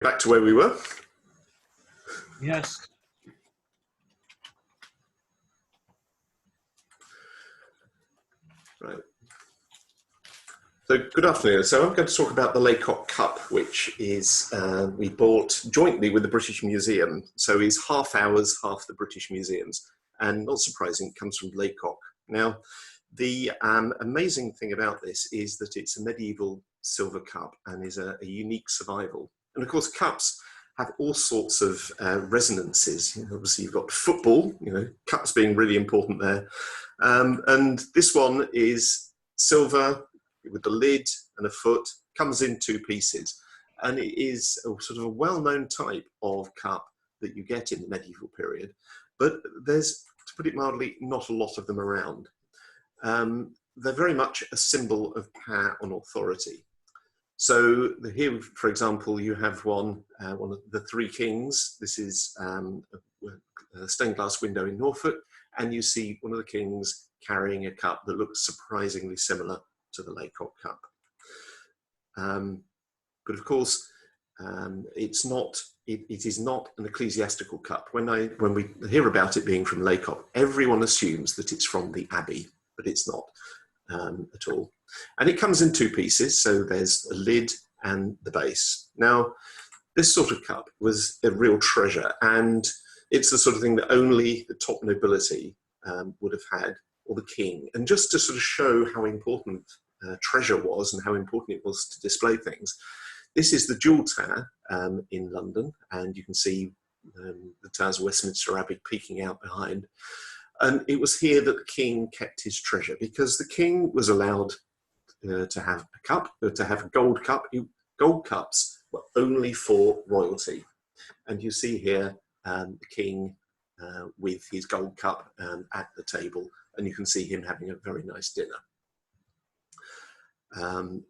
Back to where we were. Yes. Right. So good afternoon. So I'm going to talk about the Lacock Cup, which is we bought jointly with the British Museum. So it's half ours, half the British Museum's. And not surprising, it comes from Lacock. Now, the amazing thing about this is that it's a medieval silver cup and is a unique survival. And of course, cups have all sorts of resonances. Obviously, you've got football, cups being really important there. And this one is silver with the lid and a foot, comes in two pieces. And it is a sort of a well-known type of cup that you get in the medieval period. But there's, to put it mildly, not a lot of them around. They're very much a symbol of power and authority. So here, for example, you have one of the Three Kings. This is a stained glass window in Norfolk, and you see one of the kings carrying a cup that looks surprisingly similar to the Lacock Cup. But of course, it is not an ecclesiastical cup. When we hear about it being from Lacock, everyone assumes that it's from the abbey, but it's not at all. And it comes in two pieces, so there's a lid and the base. Now, this sort of cup was a real treasure, and it's the sort of thing that only the top nobility would have had, or the king. And just to sort of show how important treasure was and how important it was to display things, this is the Jewel Tower in London, and you can see the towers of Westminster Abbey peeking out behind. And it was here that the king kept his treasure, because the king was allowed to have a cup, to have a gold cup. Gold cups were only for royalty. And you see here the king with his gold cup at the table, and you can see him having a very nice dinner.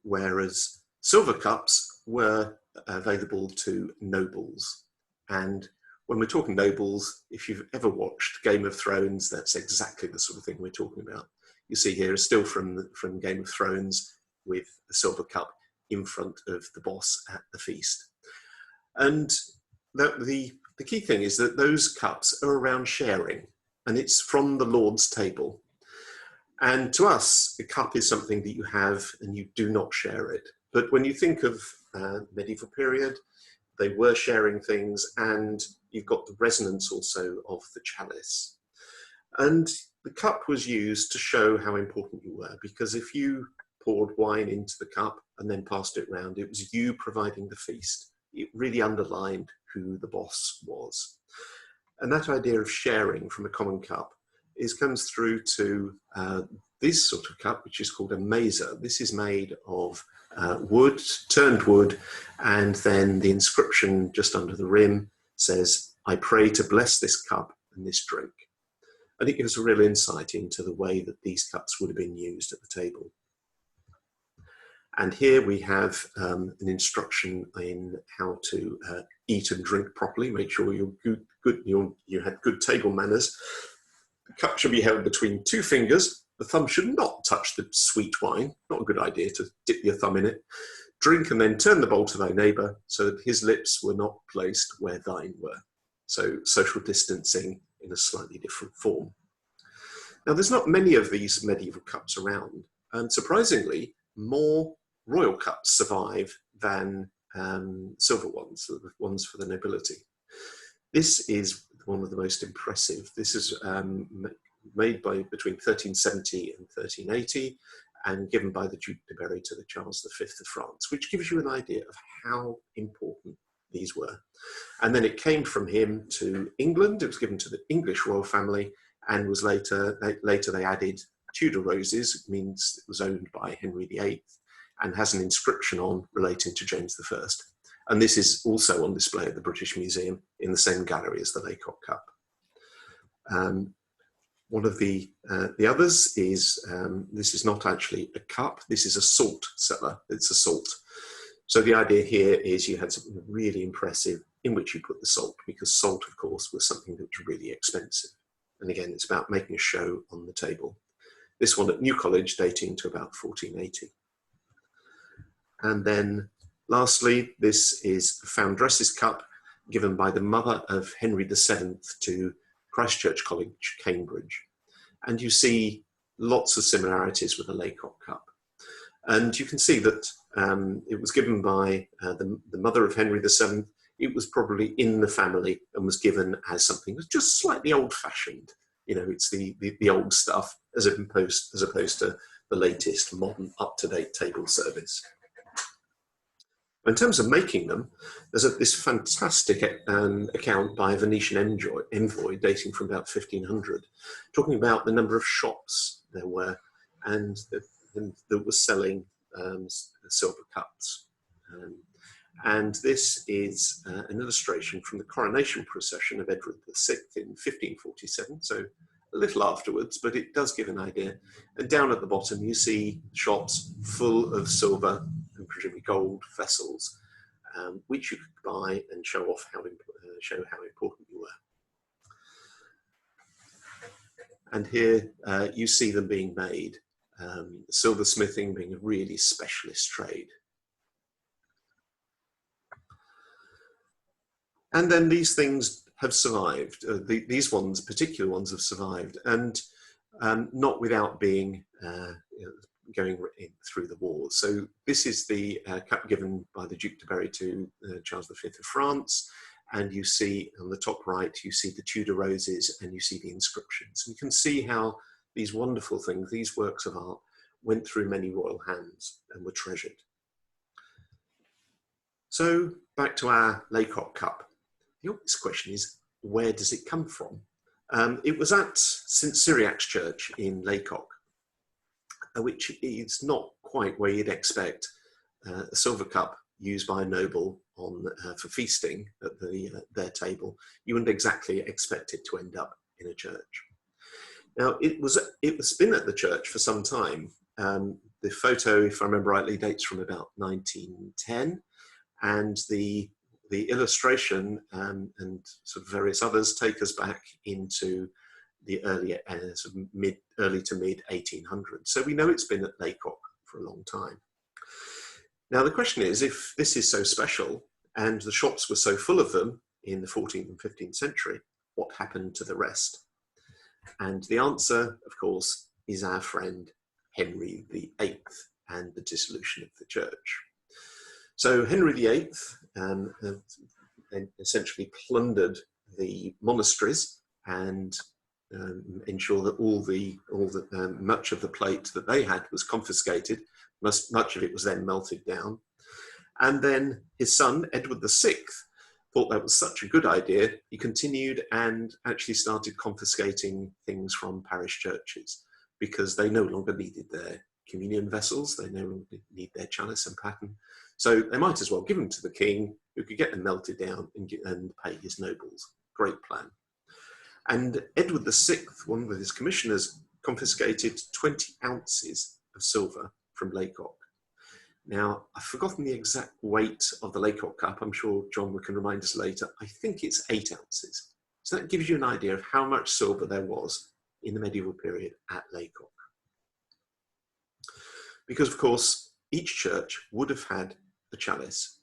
Whereas silver cups were available to nobles. And when we're talking nobles, if you've ever watched Game of Thrones, that's exactly the sort of thing we're talking about. You see here is still from Game of Thrones with a silver cup in front of the boss at the feast. And the key thing is that those cups are around sharing, and it's from the Lord's table. And to us, a cup is something that you have and you do not share it. But when you think of medieval period, they were sharing things, and you've got the resonance also of the chalice. And the cup was used to show how important you were, because if you poured wine into the cup and then passed it round, it was you providing the feast. It really underlined who the boss was. And that idea of sharing from a common cup comes through to this sort of cup, which is called a mazer. This is made of wood, turned wood, and then the inscription just under the rim says, "I pray to bless this cup and this drink." And it gives a real insight into the way that these cups would have been used at the table. And here we have an instruction in how to eat and drink properly. Make sure you had good table manners. The cup should be held between two fingers. The thumb should not touch the sweet wine. Not a good idea to dip your thumb in it. Drink and then turn the bowl to thy neighbour, so that his lips were not placed where thine were. So social distancing in a slightly different form. Now, there's not many of these medieval cups around, and surprisingly, more royal cups survive than silver ones, the ones for the nobility. This is one of the most impressive. This is made between 1370 and 1380, and given by the Duc de Berry to the Charles V of France, which gives you an idea of how important these were. And then it came from him to England. It was given to the English royal family, and was later they added Tudor roses. It means it was owned by Henry VIII, and has an inscription on relating to James I. And this is also on display at the British Museum in the same gallery as the Lacock Cup. One of the others is, this is not actually a cup, this is a salt cellar. It's a salt. So the idea here is you had something really impressive in which you put the salt, because salt, of course, was something that was really expensive. And again, it's about making a show on the table. This one at New College, dating to about 1480. And then Lastly, this is a Foundress's Cup given by the mother of Henry VII to Christ Church College, Cambridge. And you see lots of similarities with the Lacock Cup. And you can see that it was given by the mother of Henry VII. It was probably in the family and was given as something that's just slightly old-fashioned. You know, it's the old stuff as opposed to the latest, modern, up-to-date table service. In terms of making them, there's this fantastic account by a Venetian envoy dating from about 1500, talking about the number of shops there were and that were selling silver cups. And this is an illustration from the coronation procession of Edward VI in 1547, so a little afterwards, but it does give an idea. And down at the bottom, you see shops full of silver and presumably gold vessels, which you could buy and show off show how important you were. And here you see them being made, silversmithing being a really specialist trade. And then these things have survived. These particular ones have survived, and not without being going through the wars. So this is the cup given by the Duc de Berry to Charles V of France, and you see on the top right, you see the Tudor roses and you see the inscriptions. And you can see how these wonderful things, these works of art, went through many royal hands and were treasured. So back to our Lacock Cup. The obvious question is, where does it come from? It was at St. Cyriac's Church in Lacock, which is not quite where you'd expect a silver cup used by a noble for feasting at their table. You wouldn't exactly expect it to end up in a church. Now, it was been at the church for some time. The photo, if I remember rightly, dates from about 1910, and the illustration and sort of various others take us back into the early to mid 1800s. So we know it's been at Lacock for a long time. Now the question is, if this is so special and the shops were so full of them in the 14th and 15th century, what happened to the rest? And the answer, of course, is our friend Henry VIII and the dissolution of the church. So Henry VIII essentially plundered the monasteries and ensured that much of the plate that they had was confiscated. Much of it was then melted down. And then his son, Edward VI, thought that was such a good idea, he continued and actually started confiscating things from parish churches because they no longer needed their communion vessels, they no longer need their chalice and paten. So they might as well give them to the king, who could get them melted down and pay his nobles. Great plan. And Edward VI, one of his commissioners, confiscated 20 ounces of silver from Lacock. Now, I've forgotten the exact weight of the Lacock Cup. I'm sure John can remind us later. I think it's 8 ounces. So that gives you an idea of how much silver there was in the medieval period at Lacock. Because, of course, each church would have had a chalice.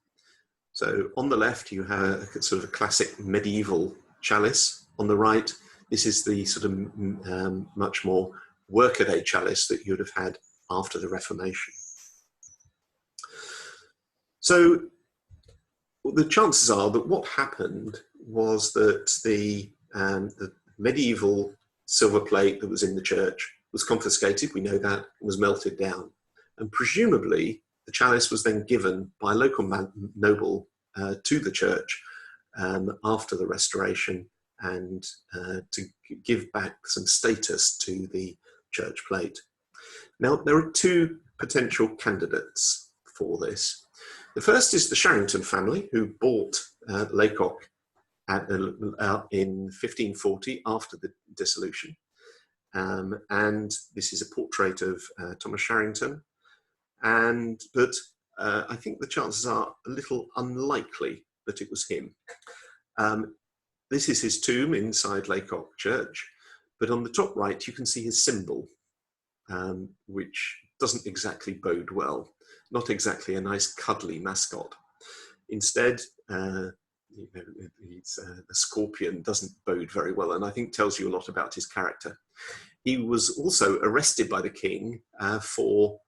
So on the left, you have a sort of a classic medieval chalice. On the right, this is the sort of much more workaday chalice that you would have had after the Reformation. So the chances are that what happened was that the medieval silver plate that was in the church was confiscated, we know that, and was melted down. And presumably the chalice was then given by a local noble to the church after the Restoration and to give back some status to the church plate. Now, there are two potential candidates for this. The first is the Sharington family, who bought Lacock in 1540 after the dissolution. And this is a portrait of Thomas Sharington. But I think the chances are a little unlikely that it was him. This is his tomb inside Lacock Church, but on the top right you can see his symbol, which doesn't exactly bode well. Not exactly a nice cuddly mascot. Instead, he's a scorpion, doesn't bode very well, and I think tells you a lot about his character. He was also arrested by the king for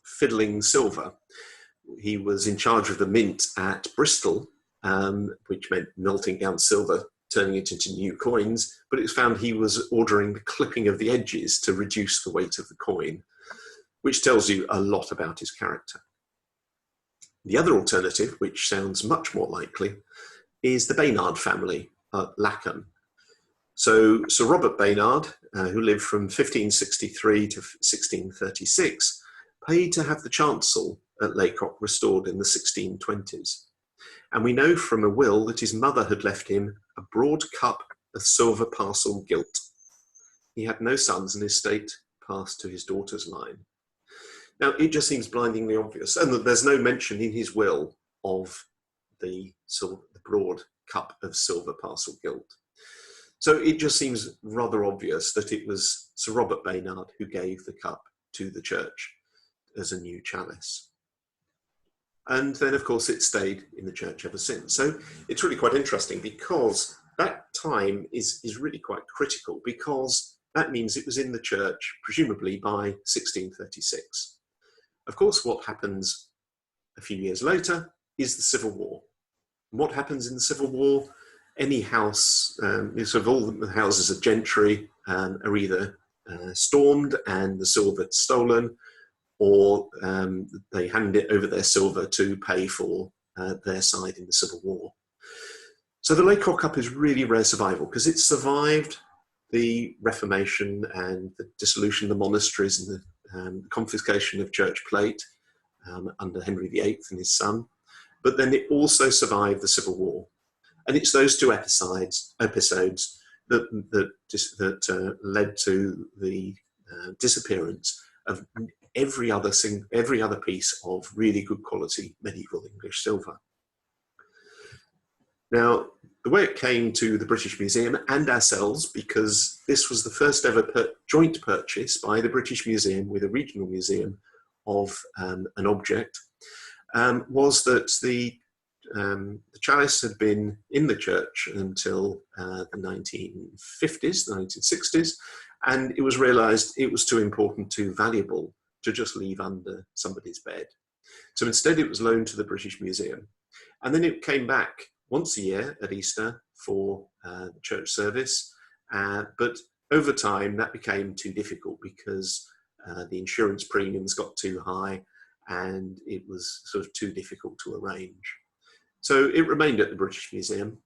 fiddling silver. He was in charge of the mint at Bristol, which meant melting down silver, turning it into new coins, but it was found he was ordering the clipping of the edges to reduce the weight of the coin, which tells you a lot about his character. The other alternative, which sounds much more likely, is the Baynard family at Lackham. So Sir Robert Baynard, who lived from 1563 to 1636, paid to have the chancel at Lacock restored in the 1620s. And we know from a will that his mother had left him a broad cup of silver parcel gilt. He had no sons, and his estate passed to his daughter's line. Now, it just seems blindingly obvious, and there's no mention in his will of the broad cup of silver parcel gilt. So it just seems rather obvious that it was Sir Robert Baynard who gave the cup to the church as a new chalice. And then, of course, it stayed in the church ever since. So it's really quite interesting, because that time is really quite critical, because that means it was in the church, presumably by 1636. Of course, what happens a few years later is the Civil War. And what happens in the Civil War? Any house, sort of all the houses of gentry are either stormed and the silver stolen, or they hand it over their silver to pay for their side in the Civil War. So the Lacock Cup is really rare survival, because it survived the Reformation and the dissolution of the monasteries and the confiscation of church plate under Henry VIII and his son. But then it also survived the Civil War. And it's those two episodes that led to the disappearance of every other piece of really good quality medieval English silver. Now, the way it came to the British Museum and ourselves, because this was the first ever joint purchase by the British Museum with a regional museum of an object, was that the chalice had been in the church until the 1950s, the 1960s, and it was realised it was too important, too valuable to just leave under somebody's bed. So instead it was loaned to the British Museum. And then it came back once a year at Easter for the church service, but over time that became too difficult, because the insurance premiums got too high and it was sort of too difficult to arrange. So it remained at the British Museum,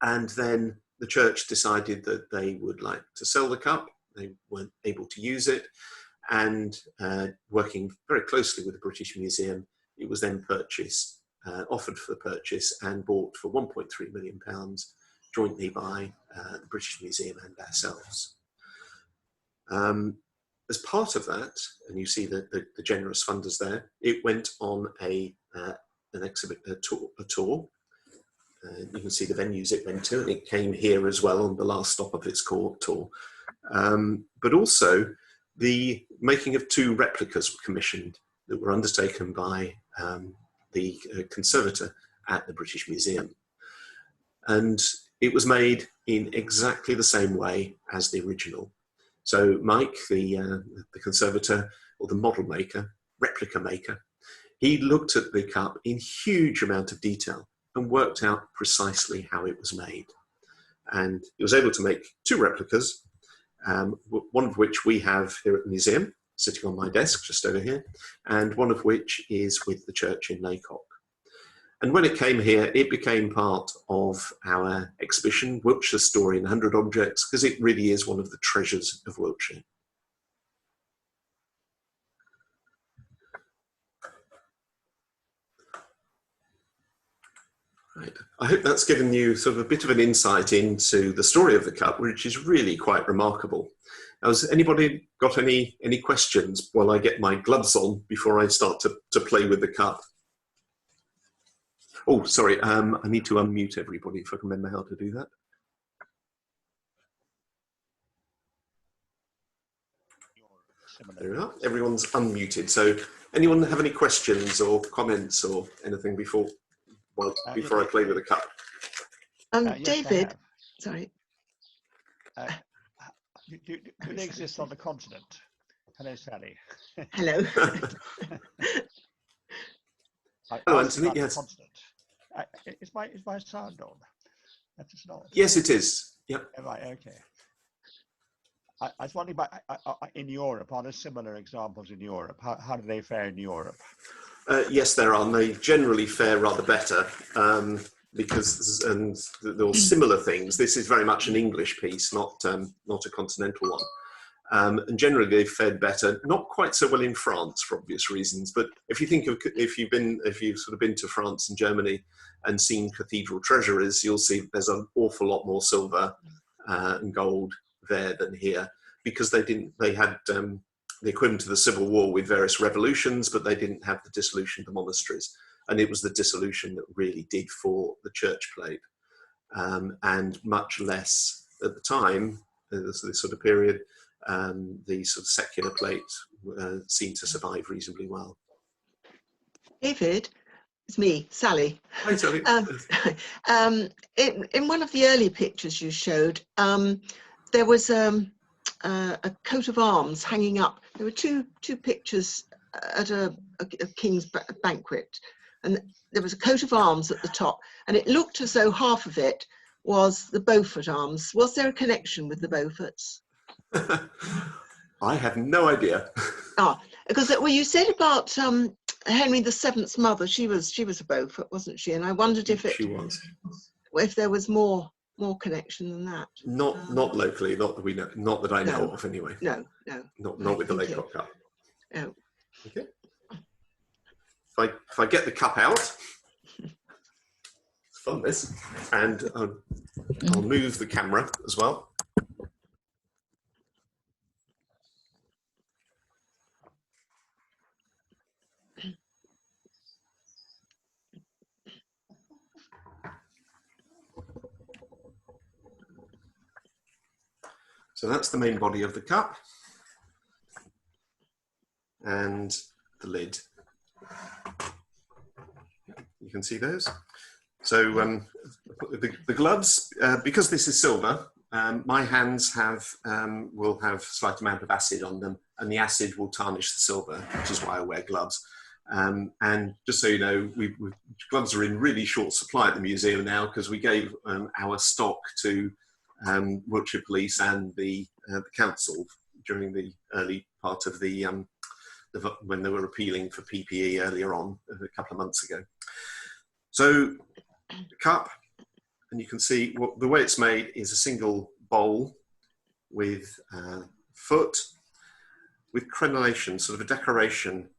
and then the church decided that they would like to sell the cup. They weren't able to use it, and working very closely with the British Museum, it was then purchased, offered for the purchase and bought for £1.3 million jointly by the British Museum and ourselves. As part of that, and you see the generous funders there, it went on a tour. You can see the venues it went to, and it came here as well on the last stop of its tour. But also the making of two replicas were commissioned that were undertaken by the conservator at the British Museum. And it was made in exactly the same way as the original. So Mike, the conservator, or the model maker, replica maker, he looked at the cup in huge amount of detail and worked out precisely how it was made. And he was able to make two replicas, one of which we have here at the museum, sitting on my desk just over here, and one of which is with the church in Lacock. And when it came here, it became part of our exhibition, Wiltshire Story in 100 Objects, because it really is one of the treasures of Wiltshire. Right. I hope that's given you sort of a bit of an insight into the story of the cup, which is really quite remarkable. Now, has anybody got any questions while I get my gloves on before I start to play with the cup? Oh, sorry, I need to unmute everybody if I can remember how to do that. similar. There we are. Everyone's unmuted. So anyone have any questions or comments or anything before I play with the cup? Yes, David, sorry. Do they exist on the continent? Hello, Sally. Hello. Hello, Anthony. Yes. Is my sound on? That is not. Yes, it is. Yep. Right. Okay. I was wondering about in Europe. Are there similar examples in Europe? How do they fare in Europe? Yes, there are. And they generally fare rather better because there are similar things. This is very much an English piece, not a continental one. And generally they've fared better. Not quite so well in France for obvious reasons. But if you think of if you've sort of been to France and Germany and seen cathedral treasuries, you'll see there's an awful lot more silver and gold there than here, because they had the equivalent to the Civil War with various revolutions, but they didn't have the dissolution of the monasteries, and it was the dissolution that really did for the church plate, and much less at the time, this sort of period, the sort of secular plate seemed to survive reasonably well. David, it's me, Sally. Hi, Sally. In one of the early pictures you showed, there was a coat of arms hanging up. There were two pictures at a king's banquet, and there was a coat of arms at the top, and it looked as though half of it was the Beaufort arms. Was there a connection with the Beauforts? I have no idea. Because you said about Henry VII's mother, she was a Beaufort, wasn't she? And I wondered if she was. If there was more connection than that. Not locally, not that we know, not that I know of anyway. No. Not with the Lacock Cup. No. Okay. If I get the cup out, it's fun this, and I'll move the camera as well. So that's the main body of the cup and the lid. You can see those. So the gloves, because this is silver, my hands will have a slight amount of acid on them, and the acid will tarnish the silver, which is why I wear gloves. And just so you know, gloves are in really short supply at the museum now, because we gave our stock to Wiltshire Police and the council during the early part of when they were appealing for PPE earlier on a couple of months ago. So the cup, and you can see the way it's made is a single bowl with foot, with crenellation, sort of a decoration,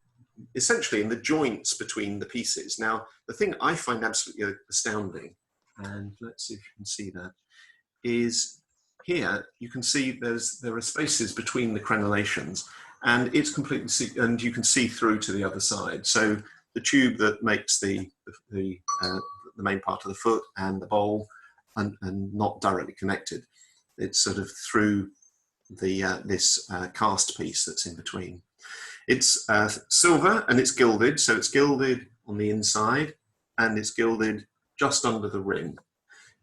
essentially in the joints between the pieces. Now, the thing I find absolutely astounding, and let's see if you can see that, is here you can see there are spaces between the crenellations, and it's completely and you can see through to the other side. So the tube that makes the main part of the foot and the bowl, and not directly connected, it's sort of through this cast piece that's in between. It's silver and it's gilded, so it's gilded on the inside and it's gilded just under the rim.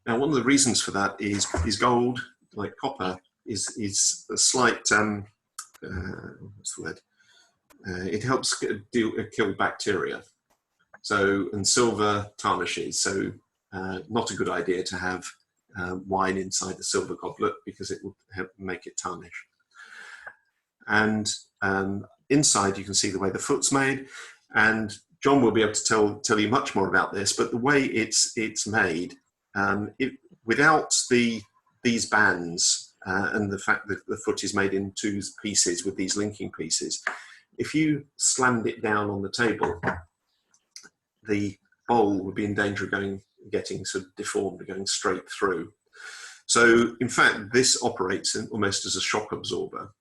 Now, one of the reasons for that is gold, like copper, is a slight, what's the word? It helps kill bacteria. So, and silver tarnishes. So, not a good idea to have wine inside the silver goblet, because it will make it tarnish. And inside, you can see the way the foot's made, and John will be able to tell you much more about this. But the way it's made, without these bands and the fact that the foot is made in two pieces with these linking pieces, if you slammed it down on the table, the bowl would be in danger of getting sort of deformed, going straight through. So, in fact, this operates almost as a shock absorber.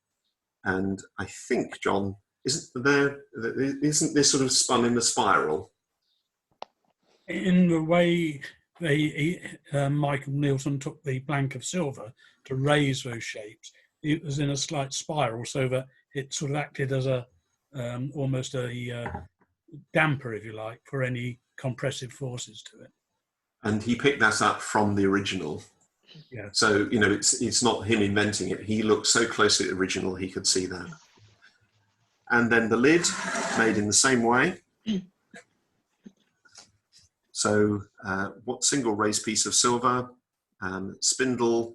And I think, John, isn't this sort of spun in a spiral? In the way Michael Neilson took the blank of silver to raise those shapes, it was in a slight spiral, so that it sort of acted as a almost a damper, if you like, for any compressive forces to it. And he picked that up from the original. Yeah. So, you know, it's not him inventing it. He looked so closely at the original, he could see that. And then the lid, made in the same way. So, what single raised piece of silver, spindle,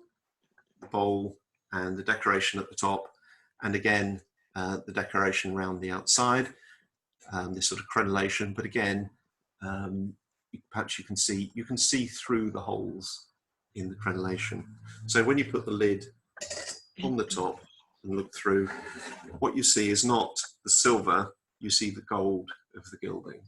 bowl, and the decoration at the top. And again, the decoration around the outside, this sort of crenellation. But again, perhaps you can see through the holes in the crenellation. So when you put the lid on the top and look through, what you see is not the silver, you see the gold of the gilding.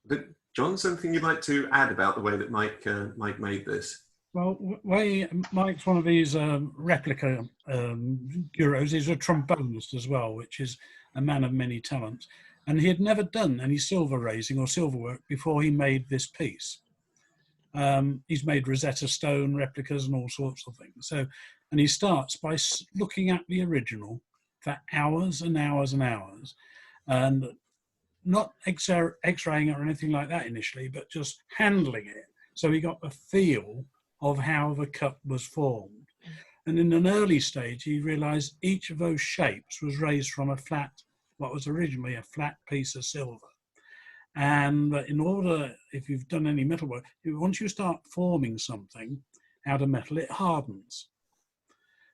But John, something you'd like to add about the way that Mike made this? Well, Mike's one of these replica Euros. He's a trombonist as well, which is a man of many talents. And he had never done any silver raising or silver work before he made this piece. He's made Rosetta Stone replicas and all sorts of things. So, and he starts by looking at the original for hours and hours and hours, and not X-raying it or anything like that initially, but just handling it. So he got a feel of how the cup was formed. And in an early stage, he realized each of those shapes was raised from a flat, what was originally a flat piece of silver. And in order, if you've done any metalwork, once you start forming something out of metal, it hardens.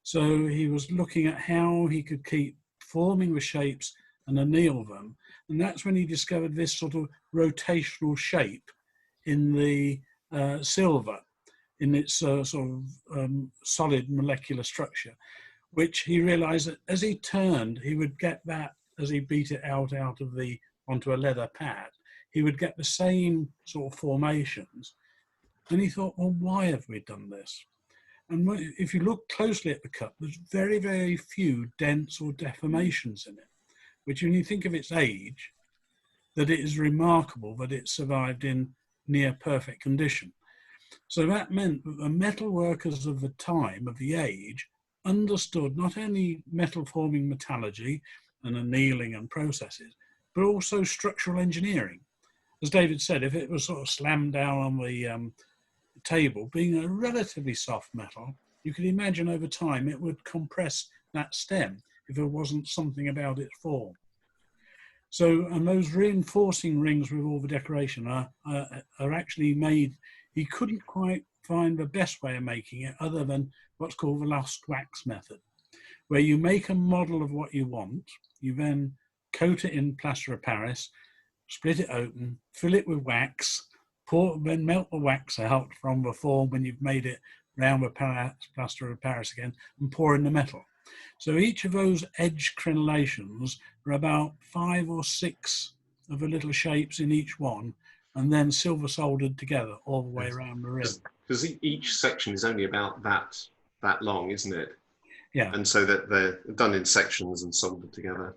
So he was looking at how he could keep forming the shapes and anneal them. And that's when he discovered this sort of rotational shape in the silver, in its sort of solid molecular structure, which he realized that as he turned, he would get that, as he beat it out of the, onto a leather pad, he would get the same sort of formations. And he thought, well, why have we done this? And if you look closely at the cup, there's very, very few dents or deformations in it, which when you think of its age, that it is remarkable that it survived in near perfect condition. So that meant that the metal workers of the time, of the age, understood not only metal forming metallurgy and annealing and processes, but also structural engineering. As David said, if it was sort of slammed down on the table, being a relatively soft metal, you could imagine over time it would compress that stem if there wasn't something about its form. So, and those reinforcing rings with all the decoration are actually made. He couldn't quite find the best way of making it other than what's called the lost wax method, where you make a model of what you want, you then coat it in plaster of Paris, split it open, fill it with wax, then melt the wax out from the form when you've made it round with plaster of Paris again, and pour in the metal. So each of those edge crenellations are about 5 or 6 of the little shapes in each one, and then silver soldered together all the way around the rim. Because each section is only about that long, isn't it? Yeah. And so that they're done in sections and soldered together.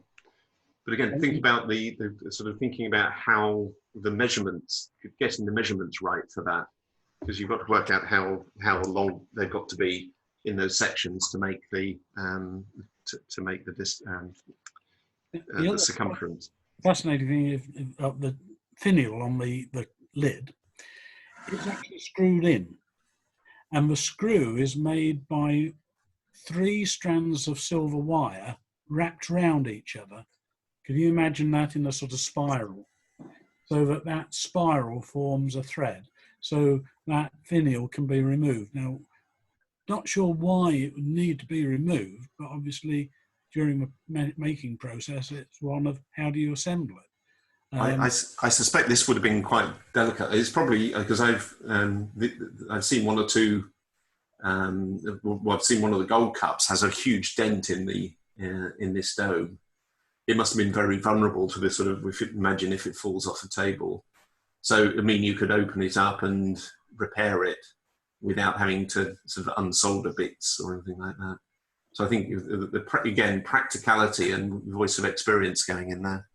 But again, think about the sort of thinking about how the measurements, getting the measurements right for that, because you've got to work out how long they've got to be in those sections to make the the circumference. Fascinating thing is the finial on the lid. It's actually screwed in, and the screw is made by 3 strands of silver wire wrapped round each other. Can you imagine that in a sort of spiral? So that spiral forms a thread, so that finial can be removed. Now, not sure why it would need to be removed, but obviously during the making process, it's one of how do you assemble it. I suspect this would have been quite delicate. It's probably because I've seen one or two. I've seen one of the gold cups has a huge dent in this dome. It must have been very vulnerable to this sort of. If you imagine if it falls off the table, so I mean you could open it up and repair it without having to sort of unsolder bits or anything like that. So I think again practicality and voice of experience going in there.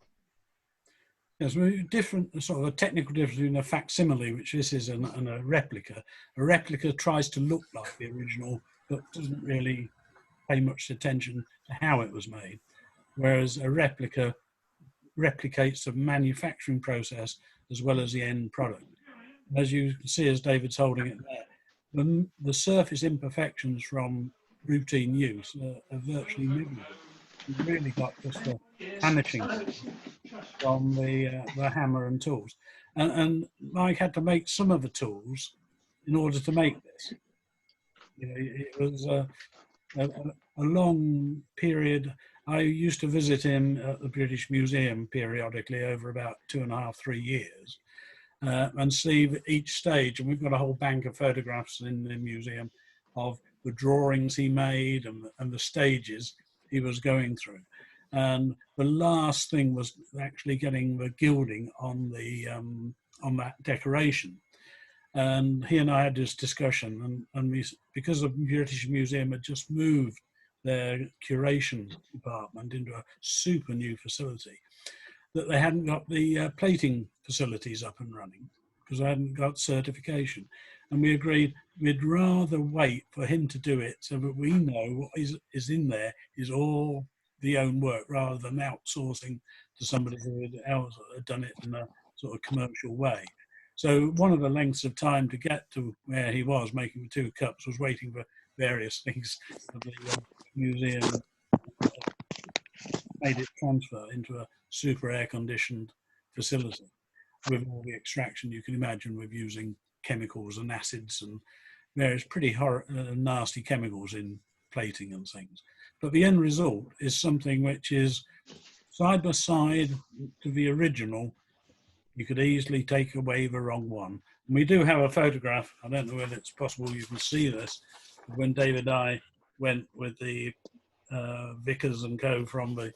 Yes, different sort of a technical difference between a facsimile, which this is, and a replica. A replica tries to look like the original, but doesn't really pay much attention to how it was made, whereas a replica replicates the manufacturing process as well as the end product. As you can see, as David's holding it there, the surface imperfections from routine use are virtually negligible. You've really got just a vanishing from the hammer and tools. And Mike had to make some of the tools in order to make this. You know, it was a long period. I used to visit him at the British Museum periodically over about 2.5, 3 years, and see each stage. And we've got a whole bank of photographs in the museum of the drawings he made and the stages he was going through. And the last thing was actually getting the gilding on on that decoration. And he and I had this discussion, and we, because the British Museum had just moved their curation department into a super new facility, that they hadn't got the plating facilities up and running because I hadn't got certification. And we agreed we'd rather wait for him to do it so that we know what is in there is all the own work, rather than outsourcing to somebody who had done it in a sort of commercial way. So one of the lengths of time to get to where he was making the 2 cups was waiting for various things of the museum made it transfer into a super air-conditioned facility with all the extraction you can imagine, with using chemicals and acids and various pretty nasty chemicals in plating and things. But the end result is something which is side by side to the original. You could easily take away the wrong one. And we do have a photograph. I don't know whether it's possible you can see this. When David and I went with the Vickers and Co from the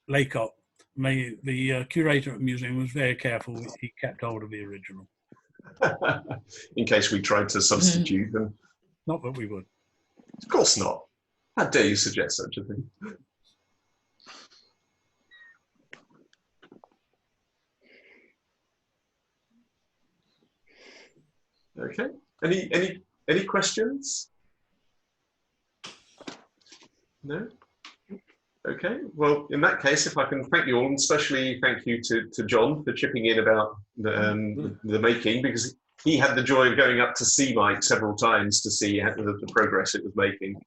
Lacock, the curator at the museum was very careful. He kept hold of the original. In case we tried to substitute them. Not that we would. Of course not. How dare you suggest such a thing? Okay. Any questions? No? Okay. Well, in that case, if I can thank you all, and especially thank you to John for chipping in about the making, because he had the joy of going up to see Mike several times to see the progress it was making.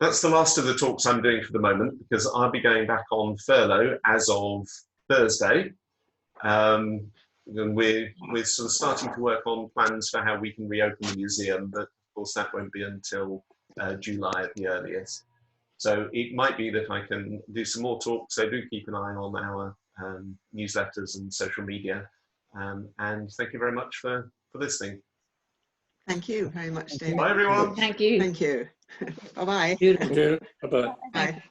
That's the last of the talks I'm doing for the moment, because I'll be going back on furlough as of Thursday. And we're sort of starting to work on plans for how we can reopen the museum, but of course that won't be until July at the earliest. So it might be that I can do some more talks, so do keep an eye on our newsletters and social media. And thank you very much for listening. Thank you very much, David. Bye, everyone. Thank you. Thank you. Bye-bye. Beautiful. Bye-bye. Bye.